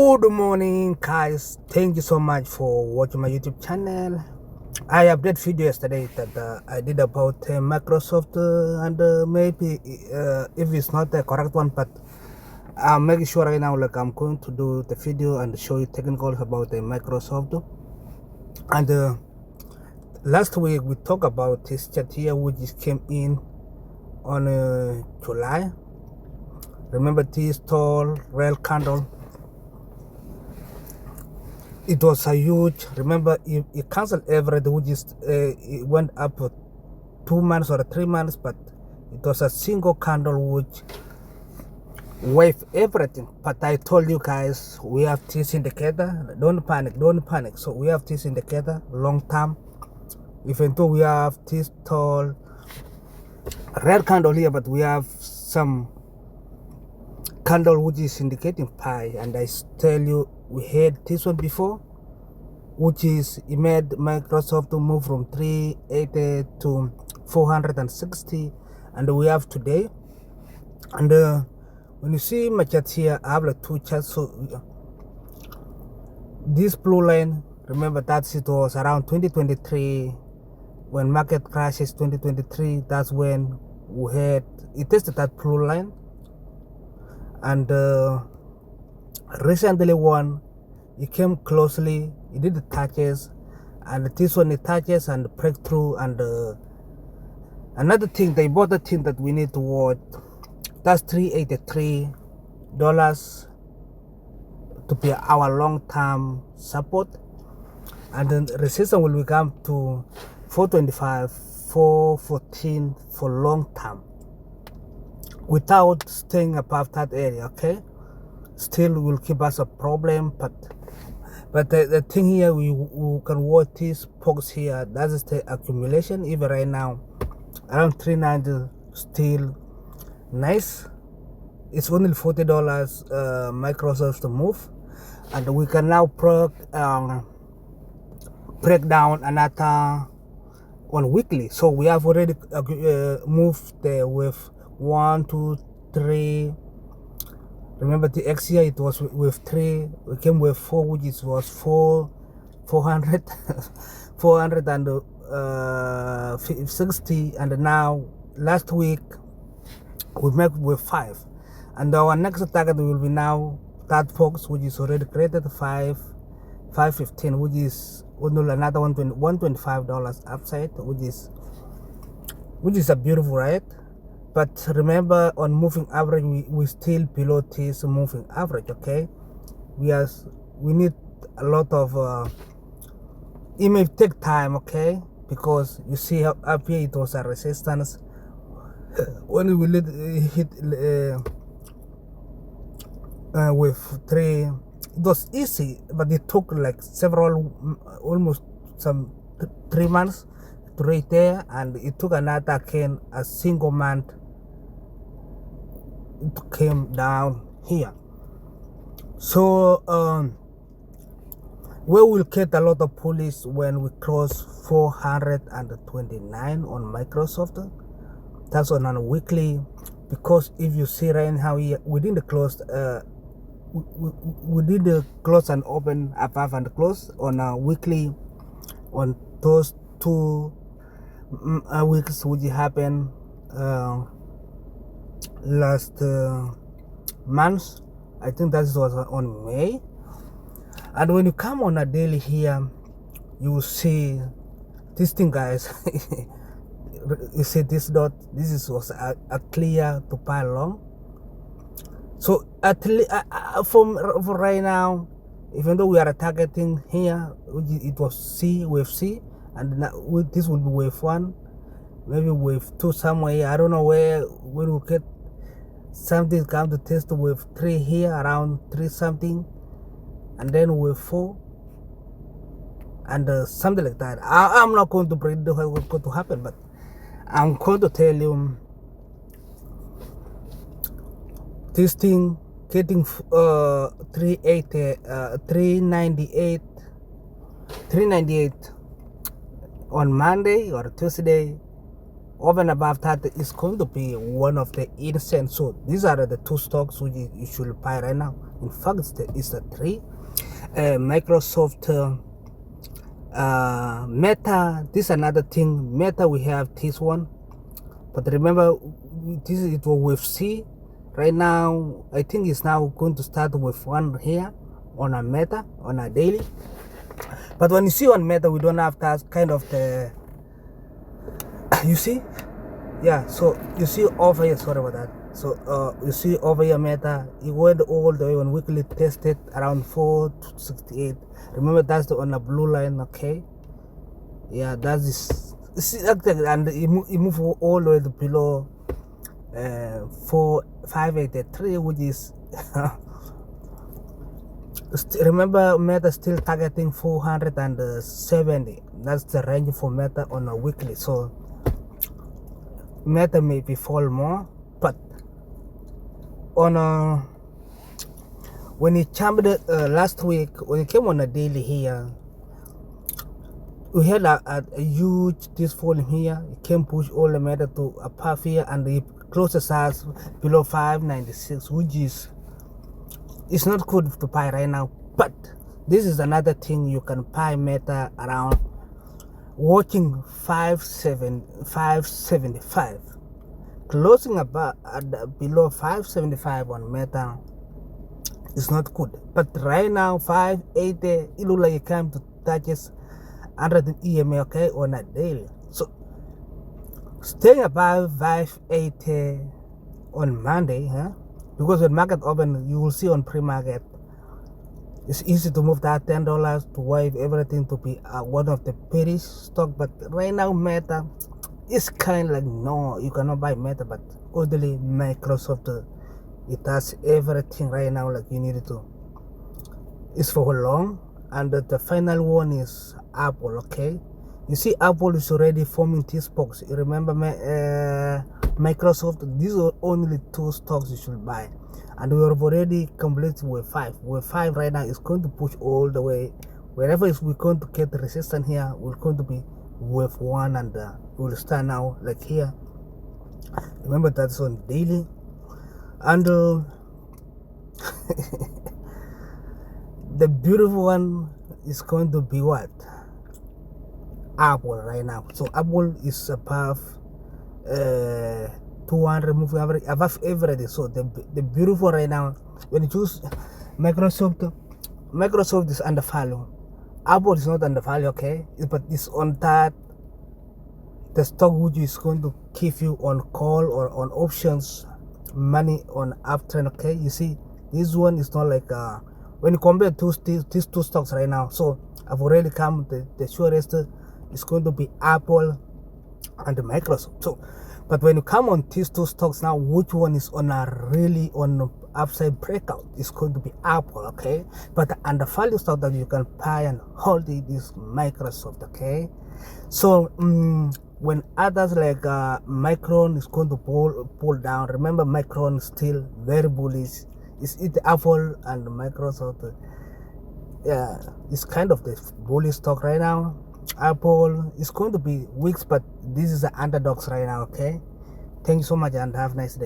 Good morning, guys. Thank you so much for watching my YouTube channel. I updated video yesterday that I did about Microsoft and maybe if it's not the correct one, but I'm making sure right now like I'm going to do the video and show you technicals about Microsoft. And last week we talked about this chat here which came in on July. Remember this tall rail candle? It was a huge, remember it canceled everything, which is it went up for 2 months or 3 months, but it was a single candle which waved everything. But I told you guys, we have this indicator, don't panic. So we have this indicator long term, even though we have this tall red candle here, but we have some candle which is indicating pi. And I tell you, we had this one before, which is it made Microsoft to move from 380 to 460, and we have today. And when you see my chart here, I have like two charts. So this blue line, remember that it was around 2023 when market crashes. 2023, that's when we had it tested that blue line. And recently one, it came closely, it did the touches, and this one it touches and break through. And another thing, the important thing that we need to watch, that's $383 to be our long-term support, and then resistance will become to 425, 414 for long-term without staying above that area. Okay, still will keep us a problem, but the thing here, we can watch this box here, that is the accumulation. Even right now around 390, still nice. It's only $40 Microsoft to move, and we can now break down another on weekly. So we have already moved there with 1, 2, 3. Remember the X here, it was with 3, we came with 4, which was 400 460, and now last week we met with 5, and our next target will be now that box which is already created, 515, which is another $125 upside, which is a beautiful, right? But remember, on moving average, we still below this moving average. Okay, we need a lot of it may take time, okay, because you see up here it was a resistance. When we hit with 3, it was easy, but it took like almost some 3 months to reach there, and it took another again a single month. It came down here. So we will get a lot of pulleys when we cross 429 on Microsoft. That's on a weekly, because if you see right now here, we did the close we did the close and open above and close on a weekly on those 2 weeks which happened last month. I think that was on May. And when you come on a daily here, you will see this thing, guys. You see this dot, was a clear to pile long. So at least for right now, even though we are targeting here, it was C, wave C, and now this will be wave 1, maybe wave 2 somewhere. I don't know where we will get something come to test wave 3 here, around 3 something, and then wave 4, and something like that. I'm not going to predict what's going to happen, but I'm going to tell you this thing getting 398 on Monday or Tuesday. over and above that is going to be one of the insane. So these are the two stocks which you should buy right now. In fact, it's the three. Microsoft, Meta. This is another thing. Meta, we have this one, but remember, this is it with C. Right now, I think it's now going to start with one here on a Meta on a daily. But when you see on Meta, we don't have that kind of the. You see, yeah. So you see over here. Sorry about that. So you see over here Meta. It went all the way on weekly tested around 468. Remember that's the on the blue line, okay? Yeah, that's this. See, and it moved all the way to below 583, which is. Remember, Meta still targeting 470. That's the range for Meta on a weekly. So Meta maybe fall more, but on when it jumped last week, when it came on a daily here, we had a huge this volume here. It came push all the Meta to a path here, and it closes us below 596, which is. It's not good to buy right now, but this is another thing you can buy Meta around watching 575, closing about below 575 on Meta is not good. But right now 580, it looks like it came to touches 100 EMA, okay, on a daily. So staying above 580 on Monday, huh? Because when market open, you will see on pre-market, it's easy to move that $10 to wave everything to be one of the bearish stock. But right now, Meta is kind of like, no, you cannot buy Meta, but only Microsoft, it has everything right now like you need it to. It's for long. And the final one is Apple, okay? You see, Apple is already forming this box. You remember Microsoft? These are only two stocks you should buy, and we have already completed with 5. With 5 right now is going to push all the way. Wherever we're going to get the resistance here, we're going to be with 1, and we'll start now like here. Remember that's on daily, and the beautiful one is going to be what? Apple right now. So Apple is above 200 moving average, above everything. So the beautiful right now, when you choose Microsoft is undervalued. Apple is not undervalued, okay, but it's on that the stock which is going to keep you on call or on options money on uptrend, okay? You see, this one is not like when you compare these two stocks right now. So I've already come the surest is going to be Apple and Microsoft. So, but when you come on these two stocks now, which one is on a really on upside breakout? It's going to be Apple, okay? But the undervalued stock that you can buy and hold it is Microsoft, okay? So when others like Micron is going to pull down, remember Micron is still very bullish. It's Apple and Microsoft. Yeah, it's kind of the bullish stock right now. Apple is going to be weak, but this is the underdogs right now, okay? Thank you so much and have a nice day.